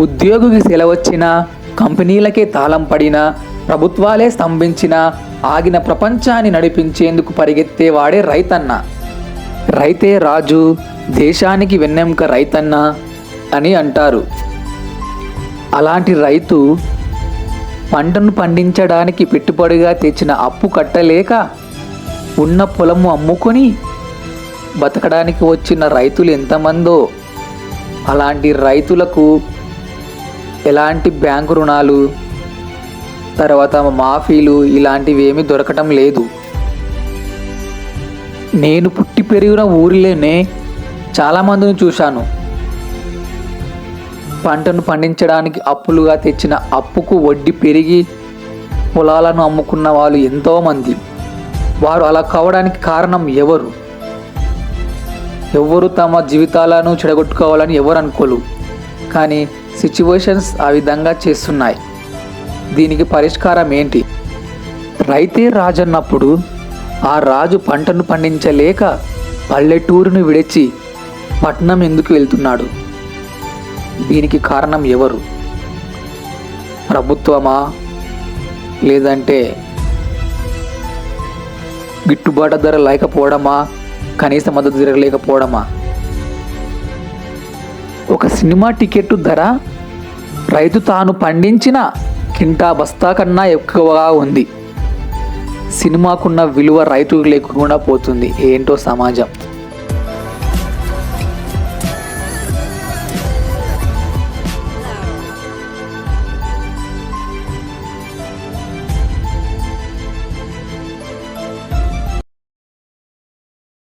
ఉద్యోగికి సెలవొచ్చినా, కంపెనీలకే తాళం పడినా, ప్రభుత్వాలే స్తంభించినా ఆగిన ప్రపంచాన్ని నడిపించేందుకు పరిగెత్తేవాడే రైతన్న. రైతే రాజు, దేశానికి వెన్నెముక రైతన్న అని అంటారు. అలాంటి రైతు పంటను పండించడానికి పెట్టుబడిగా తెచ్చిన అప్పు కట్టలేక ఉన్న పొలము అమ్ముకొని బతకడానికి వచ్చిన రైతులు ఎంతమందో. అలాంటి రైతులకు ఎలాంటి బ్యాంకు రుణాలు, తర్వాత మాఫీలు ఇలాంటివి ఏమీ దొరకటం లేదు. నేను పుట్టి పెరిగిన ఊరిలోనే చాలామందిని చూశాను. పంటను పండించడానికి అప్పులుగా తెచ్చిన అప్పుకు వడ్డీ పెరిగి పొలాలను అమ్ముకున్న వాళ్ళు ఎంతోమంది. వారు అలా కావడానికి కారణం ఎవరు? ఎవరు తమ జీవితాలను చెడగొట్టుకోవాలని ఎవరు అనుకోరు, కానీ సిచ్యువేషన్స్ ఆ విధంగా చేస్తున్నాయి. దీనికి పరిష్కారం ఏంటి? రైతే రాజు అన్నప్పుడు ఆ రాజు పంటను పండించలేక పల్లెటూరును విడిచి పట్నం ఎందుకు వెళ్తున్నాడు? దీనికి కారణం ఎవరు? ప్రభుత్వమా, లేదంటే గిట్టుబాటు ధర లేకపోవడమా, కనీస మద్దతు ధర లేకపోవడమా? ఒక సినిమా టికెట్ ధర రైతు తాను పండించిన కింటా బస్తా కన్నా ఎక్కువగా ఉంది. సినిమాకున్న విలువ రైతుకు లేకుండా పోతుంది. ఏంటో సమాజం.